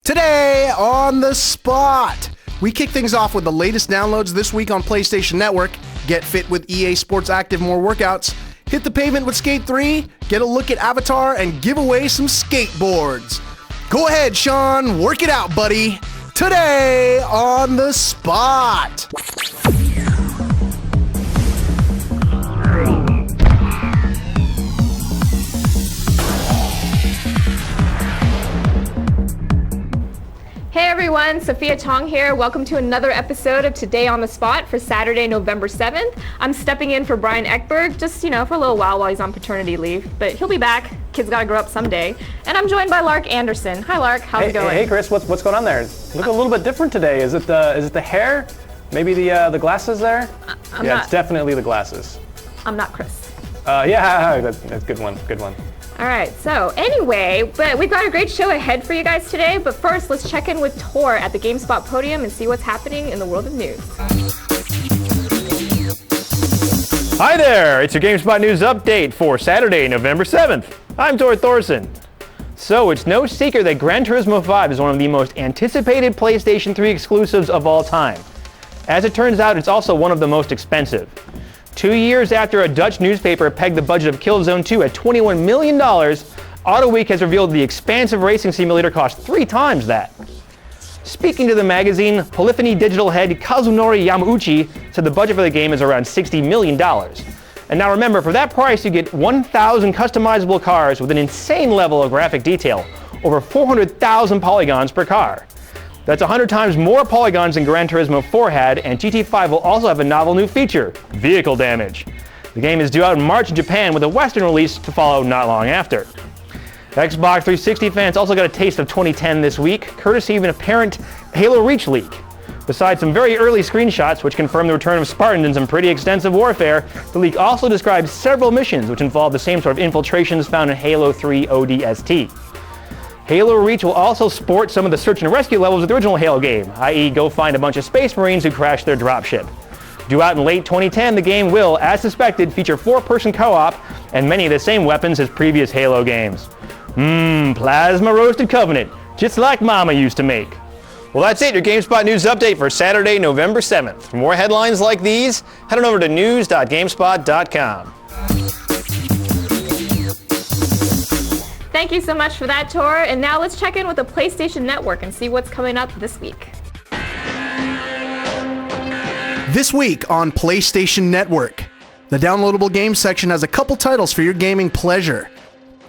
Today on the spot, we kick things off with the latest downloads this week on PlayStation Network. Get fit with EA Sports Active More workouts. Hit the pavement with Skate 3, get a look at Avatar, and give away some skateboards. Go ahead, Sean, work it out, buddy. Today on the spot. Hey everyone, Sophia Chong here. Welcome to another episode of Today on the Spot for Saturday, November 7th. I'm stepping in for Brian Eckberg, just, for a little while he's on paternity leave, but he'll be back. Kids gotta grow up someday. And I'm joined by Lark Anderson. Hi Lark, how's it going? Hey Chris, what's going on there? You look a little bit different today. Is it the hair? Maybe the glasses there? It's definitely the glasses. I'm not Chris. That's a good one. All right, so anyway, but we've got a great show ahead for you guys today, but first let's check in with Tor at the GameSpot podium and see what's happening in the world of news. Hi there, it's your GameSpot news update for Saturday, November 7th. I'm Tor Thorson. So it's no secret that Gran Turismo 5 is one of the most anticipated PlayStation 3 exclusives of all time. As it turns out, it's also one of the most expensive. 2 years after a Dutch newspaper pegged the budget of Killzone 2 at $21 million, AutoWeek has revealed the expansive racing simulator cost 3 times that. Speaking to the magazine, Polyphony Digital head Kazunori Yamauchi said the budget for the game is around $60 million. And now remember, for that price you get 1,000 customizable cars with an insane level of graphic detail, over 400,000 polygons per car. That's 100 times more polygons than Gran Turismo 4 had, and GT5 will also have a novel new feature, vehicle damage. The game is due out in March in Japan, with a Western release to follow not long after. Xbox 360 fans also got a taste of 2010 this week, courtesy of an apparent Halo Reach leak. Besides some very early screenshots which confirm the return of Spartans in some pretty extensive warfare, the leak also describes several missions which involve the same sort of infiltrations found in Halo 3 ODST. Halo Reach will also sport some of the search and rescue levels of the original Halo game, i.e. go find a bunch of Space Marines who crashed their dropship. Due out in late 2010, the game will, as suspected, feature 4-person co-op and many of the same weapons as previous Halo games. Plasma Roasted Covenant, just like Mama used to make. Well, that's it, your GameSpot news update for Saturday, November 7th. For more headlines like these, head on over to news.gamespot.com. Thank you so much for that, Tor. And now let's check in with the PlayStation Network and see what's coming up this week. This week on PlayStation Network, the downloadable games section has a couple titles for your gaming pleasure.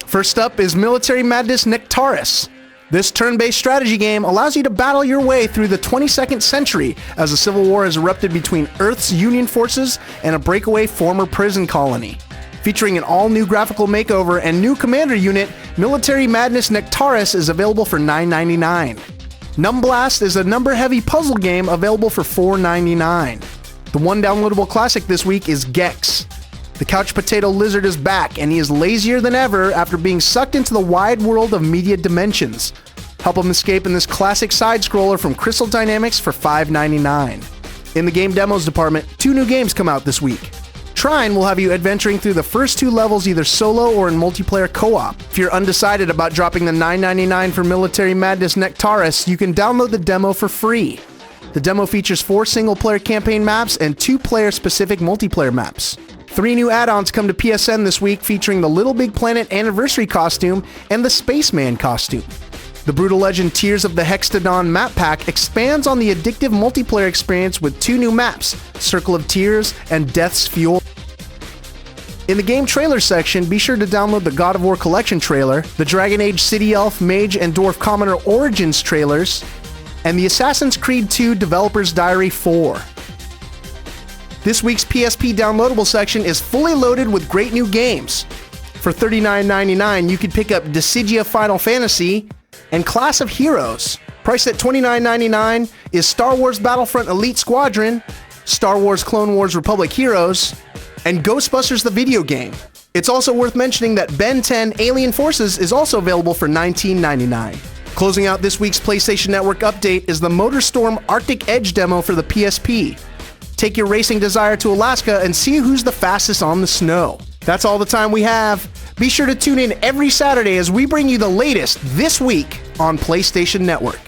First up is Military Madness Nectaris. This turn-based strategy game allows you to battle your way through the 22nd century as a civil war has erupted between Earth's Union forces and a breakaway former prison colony. Featuring an all-new graphical makeover and new commander unit, Military Madness Nectaris is available for $9.99. Numblast is a number-heavy puzzle game available for $4.99. The one downloadable classic this week is Gex. The couch potato lizard is back, and he is lazier than ever after being sucked into the wide world of media dimensions. Help him escape in this classic side-scroller from Crystal Dynamics for $5.99. In the game demos department, 2 new games come out this week. Trine will have you adventuring through the first 2 levels either solo or in multiplayer co-op. If you're undecided about dropping the $9.99 for Military Madness Nectaris, you can download the demo for free. The demo features 4 single-player campaign maps and 2 player-specific multiplayer maps. 3 new add-ons come to PSN this week featuring the Little Big Planet Anniversary costume and the Spaceman costume. The Brutal Legend Tears of the Hextodon map pack expands on the addictive multiplayer experience with 2 new maps, Circle of Tears and Death's Fuel. In the game trailer section, be sure to download the God of War Collection trailer, the Dragon Age City Elf, Mage, and Dwarf Commoner Origins trailers, and the Assassin's Creed 2 Developer's Diary 4. This week's PSP downloadable section is fully loaded with great new games. For $39.99, you can pick up Dissidia Final Fantasy and Class of Heroes. Priced at $29.99 is Star Wars Battlefront Elite Squadron, Star Wars Clone Wars Republic Heroes, and Ghostbusters the video game. It's also worth mentioning that Ben 10 Alien Forces is also available for $19.99. Closing out this week's PlayStation Network update is the MotorStorm Arctic Edge demo for the PSP. Take your racing desire to Alaska and see who's the fastest on the snow. That's all the time we have. Be sure to tune in every Saturday as we bring you the latest this week on PlayStation Network.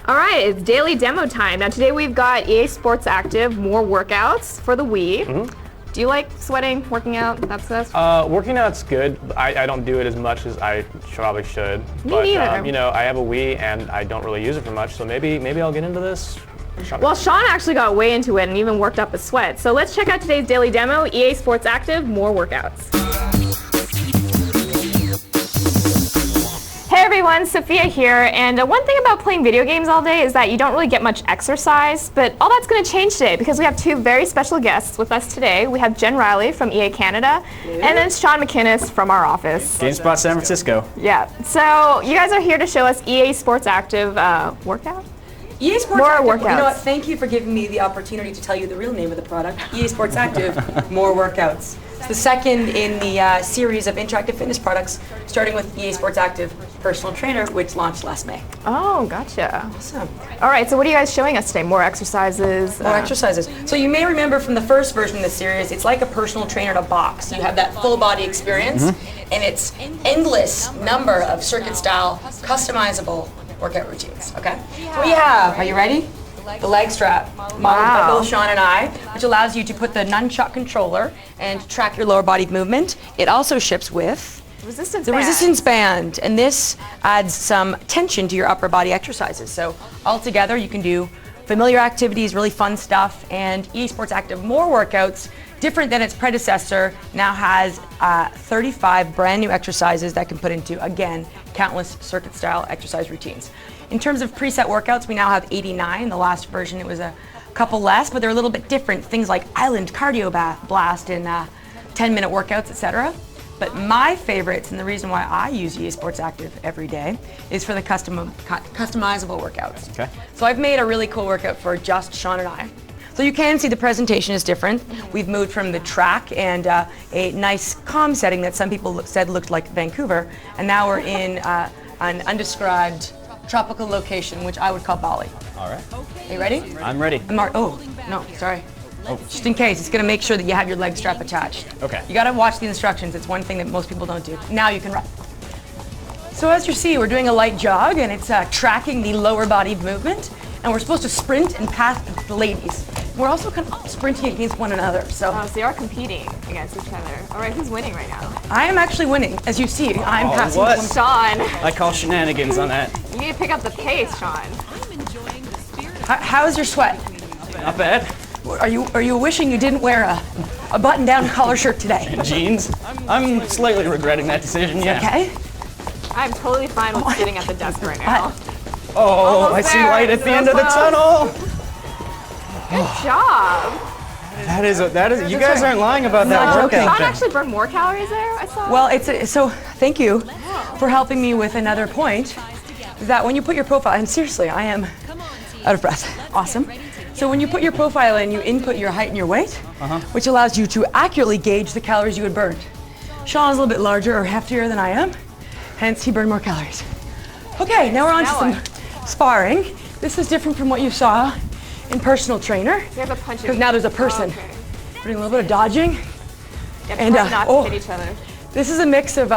All right, it's daily demo time. Now today we've got EA Sports Active, more workouts for the Wii. Do you like sweating, working out, that stuff? Working out's good. I don't do it as much as I probably should. Me but neither. you know, I have a Wii and I don't really use it for much, so maybe I'll get into this. Well, Sean actually got way into it and even worked up a sweat. So let's check out today's daily demo, EA Sports Active, more workouts. Hey everyone, Sophia here, and one thing about playing video games all day is that you don't really get much exercise, but all that's going to change today because we have two very special guests with us today. We have Jen Riley from EA Canada, and then Sean McInnes from our office. GameSpot San Francisco. Yeah, so you guys are here to show us EA Sports Active workout? EA Sports More Active, workouts. You know what, thank you for giving me the opportunity to tell you the real name of the product. EA Sports Active, more workouts. It's the second in the series of interactive fitness products, starting with EA Sports Active Personal Trainer, which launched last May. Oh, gotcha. Awesome. All right, so what are you guys showing us today? More exercises? More exercises. So you may remember from the first version of the series, it's like a personal trainer in a box. You have that full body experience, and it's endless number of circuit-style, customizable workout routines, okay? So we have, are you ready? The leg strap, modeled by both Sean and I, which allows you to put the nunchuck controller and track your lower body movement. It also ships with Resistance the band. resistance band, and this adds some tension to your upper body exercises. So all together you can do familiar activities, really fun stuff, and EA Sports Active More Workouts, different than its predecessor, now has 35 brand new exercises that can put into, again, countless circuit-style exercise routines. In terms of preset workouts, we now have 89. The last version, it was a couple less, but they're a little bit different. Things like Island Cardio Blast and 10-minute workouts, etc. But my favorites, and the reason why I use EA Sports Active every day, is for the customizable workouts. Okay. So I've made a really cool workout for just Sean and I. So you can see the presentation is different. We've moved from the track and a nice calm setting that some people said looked like Vancouver, and now we're in an undescribed tropical location, which I would call Bali. All right. Are you ready? I'm ready. Oh, no, sorry. Just in case, it's gonna make sure that you have your leg strap attached. Okay. You gotta watch the instructions. It's one thing that most people don't do. Now you can run. So as you see, we're doing a light jog, and it's tracking the lower body movement, and we're supposed to sprint and pass the ladies. We're also kind of sprinting against one another, so. Oh, so they are competing against each other. All right, who's winning right now? I am actually winning. As you see, I'm passing what? one. Sean, I call shenanigans on that. you need to pick up the pace, Sean. How's your sweat? Not bad. Are you wishing you didn't wear a button-down collar shirt today? Jeans. I'm slightly regretting that decision, yeah. Okay. I'm totally fine with sitting at the desk right now. Oh, I see there. light at the So end of the close. tunnel. Good job. That is, you guys aren't lying about that Not joking. workout Sean thing. actually burned more calories there, I saw. Well, so thank you for helping me with another point. Is that when you put your profile, and seriously, I am out of breath. Awesome. So when you put your profile in, you input your height and your weight, which allows you to accurately gauge the calories you would burn. Sean's a little bit larger or heftier than I am, hence he burned more calories. Okay, now we're on to Now some sparring. This is different from what you saw in personal trainer, you have to punch it. because now there's a person. Oh, okay. We're doing a little bit of dodging. You have to And, try not oh. to hit each other. This is a mix of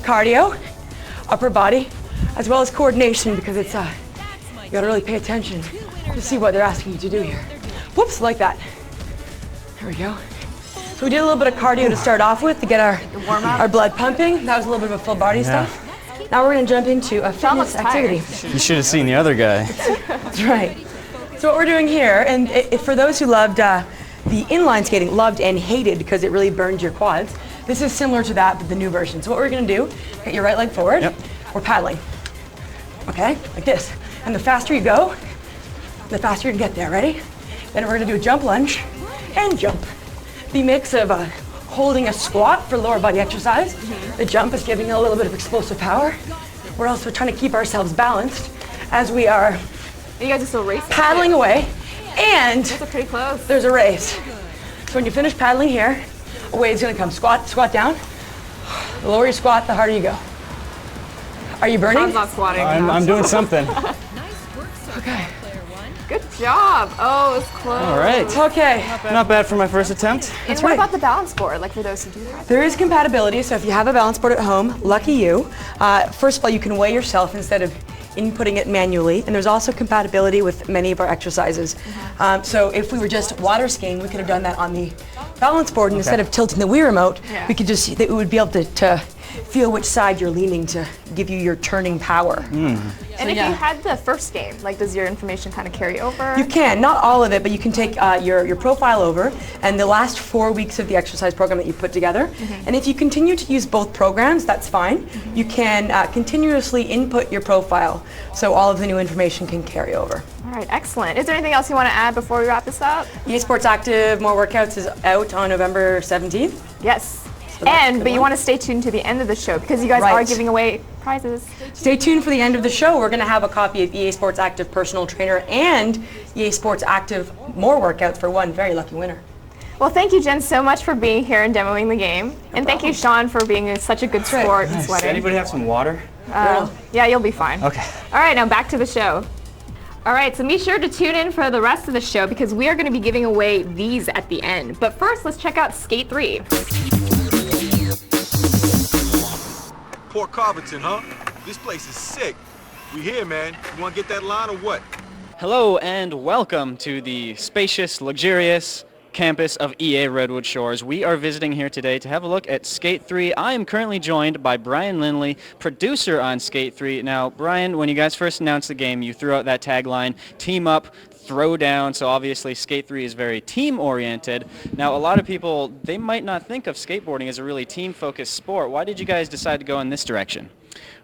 cardio, upper body, as well as coordination, because it's you gotta really pay attention to see what they're asking you to do here. Whoops, like that. There we go. So we did a little bit of cardio to start off with to get our blood pumping. That was a little bit of a full body stuff. Now we're gonna jump into a fitness looks tired. activity. You should have seen the other guy. That's right. So what we're doing here, and for those who loved the inline skating, loved and hated because it really burned your quads, this is similar to that, but the new version. So what we're gonna do, get your right leg forward, Yep. we're paddling, okay, like this. And the faster you go, the faster you can get there, ready? Then we're gonna do a jump lunge and jump. The mix of holding a squat for lower body exercise. The jump is giving a little bit of explosive power. We're also trying to keep ourselves balanced as we are You guys are still racing. paddling away, and They're pretty close. there's a raise. So when you finish paddling here, a wave's gonna come. Squat down. The lower you squat, the harder you go. Are you burning? Sean's not squatting. I'm doing something. Okay. Good job. Oh, it's close. All right. Okay. Not bad for my first attempt. And what about the balance board, like for those who do have? There is compatibility, so if you have a balance board at home, lucky you. First of all, you can weigh yourself instead of inputting it manually, and there's also compatibility with many of our exercises. So if we were just water skiing, we could have done that on the balance board, and instead of tilting the Wii remote, we could just, it would be able to feel which side you're leaning to give you your turning power. And if you had the first game, like does your information kind of carry over? You can, not all of it, but you can take your profile over and the last 4 weeks of the exercise program that you put together. And if you continue to use both programs, that's fine. You can continuously input your profile so all of the new information can carry over. All right, excellent. Is there anything else you want to add before we wrap this up? EA Sports Active More Workouts is out on November 17th. Yes. But you want to stay tuned to the end of the show because you guys are giving away prizes. Stay tuned for the end of the show. We're going to have a copy of EA Sports Active Personal Trainer and EA Sports Active More Workouts for one very lucky winner. Well, thank you, Jen, so much for being here and demoing the game. And thank you, Sean, for being such a good sport and sweating. Anybody have some water? Yeah, you'll be fine. Okay. All right, now back to the show. All right, so be sure to tune in for the rest of the show because we are going to be giving away these at the end. But first, let's check out Skate 3. Port Carverton, huh? This place is sick. We here, man. You want to get that line or what? Hello and welcome to the spacious, luxurious campus of EA Redwood Shores. We are visiting here today to have a look at Skate 3. I am currently joined by Brian Lindley, producer on Skate 3. Now, Brian, when you guys first announced the game, you threw out that tagline, team up, throw down, so obviously Skate 3 is very team-oriented. Now, a lot of people, they might not think of skateboarding as a really team-focused sport. Why did you guys decide to go in this direction?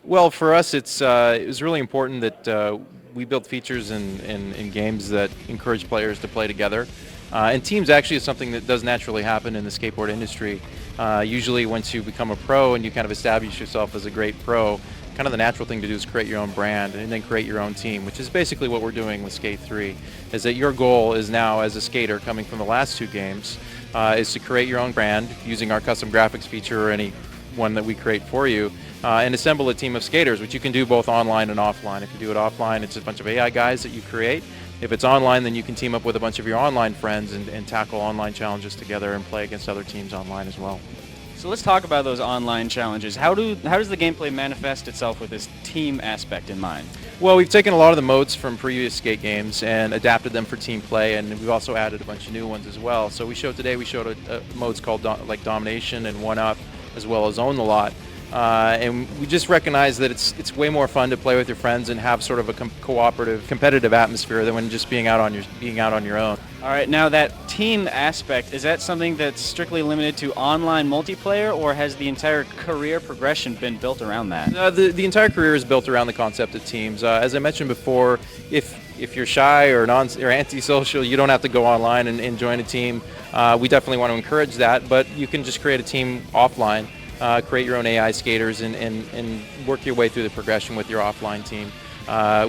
Well, for us, it was really important that we build features in games that encourage players to play together. And teams actually is something that does naturally happen in the skateboard industry. Usually once you become a pro and you kind of establish yourself as a great pro, kind of the natural thing to do is create your own brand and then create your own team, which is basically what we're doing with Skate 3, is that your goal is now as a skater coming from the last two games is to create your own brand using our custom graphics feature or any one that we create for you and assemble a team of skaters, which you can do both online and offline. If you do it offline, it's a bunch of AI guys that you create. If it's online, then you can team up with a bunch of your online friends and tackle online challenges together and play against other teams online as well. So let's talk about those online challenges. How does the gameplay manifest itself with this team aspect in mind? Well, we've taken a lot of the modes from previous skate games and adapted them for team play, and we've also added a bunch of new ones as well. So we showed modes called like Domination and One Up, as well as Own the Lot. And we just recognize that it's way more fun to play with your friends and have sort of a cooperative, competitive atmosphere than when just being out on your own. All right, now that team aspect, is that something that's strictly limited to online multiplayer, or has the entire career progression been built around that? The entire career is built around the concept of teams. As I mentioned before, if you're shy or antisocial, you don't have to go online and join a team. We definitely want to encourage that, but you can just create a team offline. Create your own AI skaters and work your way through the progression with your offline team.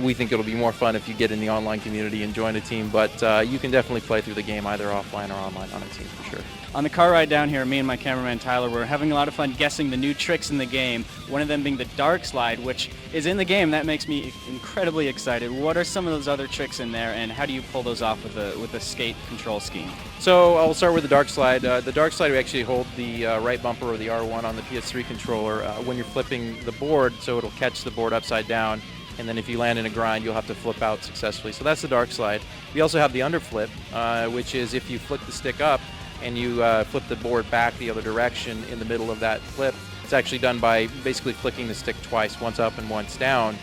We think it'll be more fun if you get in the online community and join a team, but you can definitely play through the game either offline or online on a team for sure. On the car ride down here, me and my cameraman Tyler were having a lot of fun guessing the new tricks in the game, one of them being the dark slide, which is in the game. That makes me incredibly excited. What are some of those other tricks in there, and how do you pull those off with a skate control scheme? So I'll start with the dark slide. The dark slide, we actually hold the right bumper or the R1 on the PS3 controller when you're flipping the board, so it'll catch the board upside down, and then if you land in a grind, you'll have to flip out successfully. So that's the dark slide. We also have the underflip, which is if you flick the stick up and you flip the board back the other direction in the middle of that flip. It's actually done by basically flicking the stick twice, once up and once down,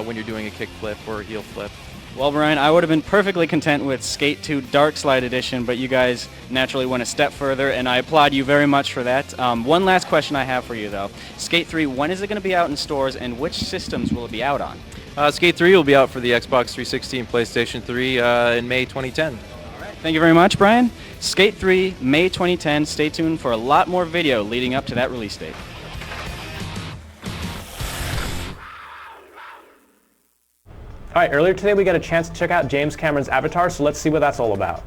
when you're doing a kick flip or a heel flip. Well, Brian, I would have been perfectly content with Skate 2 Dark Slide Edition, but you guys naturally went a step further, and I applaud you very much for that. One last question I have for you, though. Skate 3, when is it going to be out in stores, and which systems will it be out on? Skate 3 will be out for the Xbox 360 and PlayStation 3 in May 2010. Thank you very much, Brian. Skate 3, May 2010. Stay tuned for a lot more video leading up to that release date. All right, earlier today we got a chance to check out James Cameron's Avatar, so let's see what that's all about.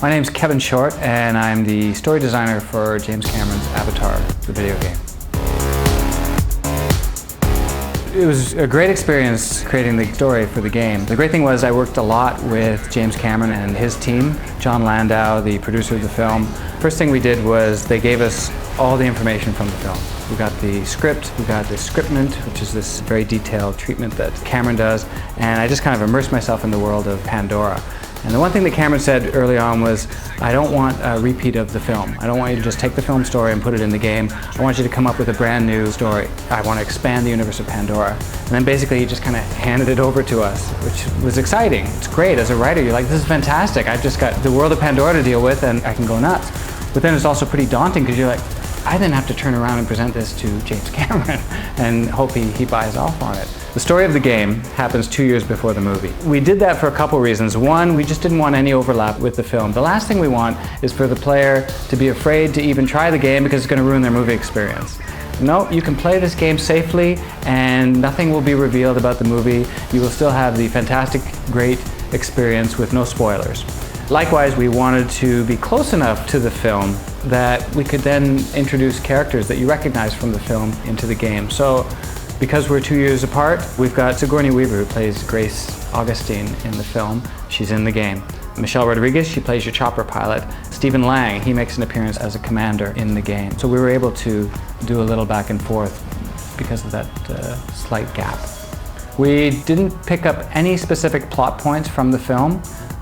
My name's Kevin Short, and I'm the story designer for James Cameron's Avatar, the video game. It was a great experience creating the story for the game. The great thing was I worked a lot with James Cameron and his team, John Landau, the producer of the film. First thing we did was they gave us all the information from the film. We got the script, we got the scriptment, which is this very detailed treatment that Cameron does, and I just kind of immersed myself in the world of Pandora. And the one thing that Cameron said early on was, I don't want a repeat of the film. I don't want you to just take the film story and put it in the game. I want you to come up with a brand new story. I want to expand the universe of Pandora. And then basically he just kind of handed it over to us, which was exciting. It's great. As a writer, you're like, this is fantastic. I've just got the world of Pandora to deal with and I can go nuts. But then it's also pretty daunting because you're like, I then have to turn around and present this to James Cameron and hope he buys off on it. The story of the game happens 2 years before the movie. We did that for a couple reasons. One, we just didn't want any overlap with the film. The last thing we want is for the player to be afraid to even try the game because it's going to ruin their movie experience. No, you can play this game safely and nothing will be revealed about the movie. You will still have the fantastic, great experience with no spoilers. Likewise, we wanted to be close enough to the film that we could then introduce characters that you recognize from the film into the game. So, because we're 2 years apart, we've got Sigourney Weaver, who plays Grace Augustine in the film. She's in the game. Michelle Rodriguez, she plays your chopper pilot. Stephen Lang, he makes an appearance as a commander in the game. So we were able to do a little back and forth because of that slight gap. We didn't pick up any specific plot points from the film.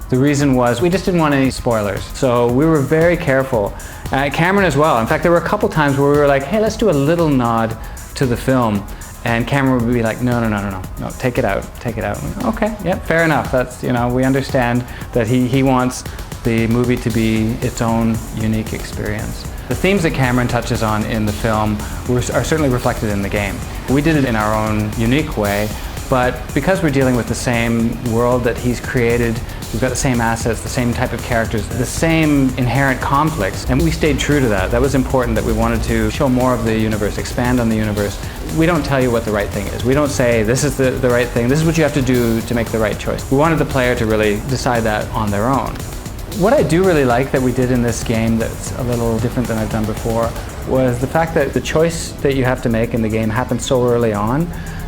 The reason was we just didn't want any spoilers. So we were very careful. Cameron as well. In fact, there were a couple times where we were like, hey, let's do a little nod to the film. And Cameron would be like, no, take it out. Okay, yeah, fair enough. That's, we understand that he wants the movie to be its own unique experience. The themes that Cameron touches on in the film are certainly reflected in the game. We did it in our own unique way, but because we're dealing with the same world that he's created, we've got the same assets, the same type of characters, the same inherent conflicts, and we stayed true to that. That was important, that we wanted to show more of the universe, expand on the universe. We don't tell you what the right thing is. We don't say, this is the right thing, this is what you have to do to make the right choice. We wanted the player to really decide that on their own. What I do really like that we did in this game that's a little different than I've done before was the fact that the choice that you have to make in the game happens so early on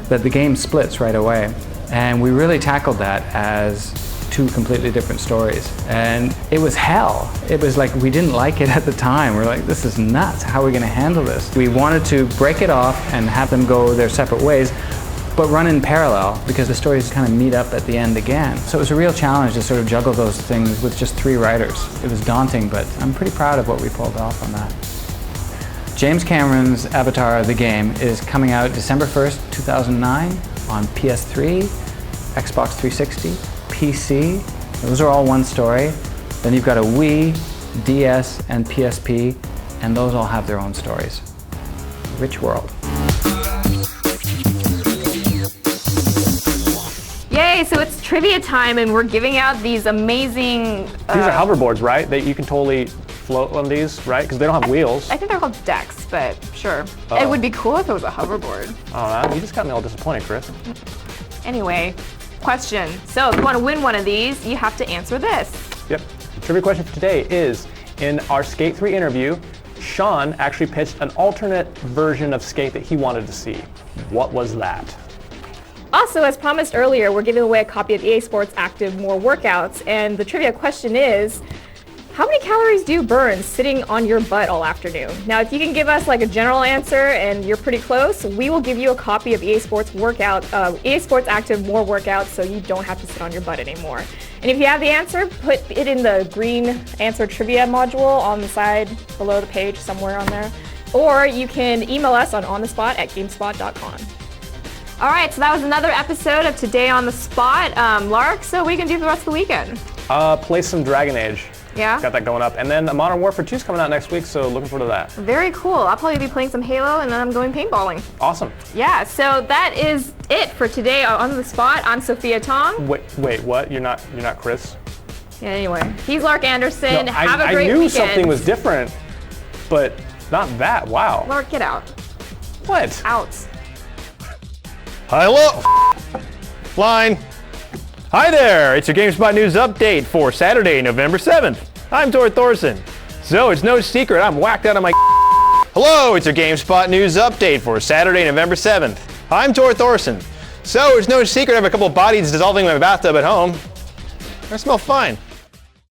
that the game splits right away. And we really tackled that as two completely different stories. And it was hell. It was like we didn't like it at the time. We're like, this is nuts. How are we going to handle this? We wanted to break it off and have them go their separate ways, but run in parallel because the stories kind of meet up at the end again. So it was a real challenge to sort of juggle those things with just 3 writers. It was daunting, but I'm pretty proud of what we pulled off on that. James Cameron's Avatar, the game, is coming out December 1st, 2009 on PS3, Xbox 360, PC. Those are all one story. Then you've got a Wii, DS, and PSP, and those all have their own stories. Rich world. Yay, so it's trivia time and we're giving out these amazing... These are hoverboards, right? That you can totally float on these, right? Because they don't have wheels. I think they're called decks, but sure. Oh. It would be cool if it was a hoverboard. Oh, you just got me all disappointed, Chris. Anyway, question. So if you want to win one of these, you have to answer this. Yep. The trivia question for today is, in our Skate 3 interview, Sean actually pitched an alternate version of Skate that he wanted to see. What was that? Also, as promised earlier, we're giving away a copy of EA Sports Active More Workouts, and the trivia question is, how many calories do you burn sitting on your butt all afternoon? Now, if you can give us like a general answer and you're pretty close, we will give you a copy of EA Sports Active More Workouts so you don't have to sit on your butt anymore. And if you have the answer, put it in the green answer trivia module on the side below the page, somewhere on there. Or you can email us on onthespot@gamespot.com. All right, so that was another episode of Today on the Spot. Lark, so what are you going to do for the rest of the weekend? Play some Dragon Age. Yeah? Got that going up. And then Modern Warfare 2 is coming out next week, so looking forward to that. Very cool. I'll probably be playing some Halo, and then I'm going paintballing. Awesome. Yeah, so that is it for today on the Spot. I'm Sophia Tong. Wait, what? You're not Chris? Yeah, anyway, he's Lark Anderson. No, Have a great weekend. I knew weekend. something was different, but not that. Wow. Lark, get out. What? Out. Hello, line. Hi there, it's your GameSpot news update for Saturday, November 7th. I'm Tor Thorson. So it's no secret I'm whacked out of my Hello, it's your GameSpot news update for Saturday, November 7th. I'm Tor Thorson. So it's no secret I have a couple bodies dissolving in my bathtub at home. I smell fine.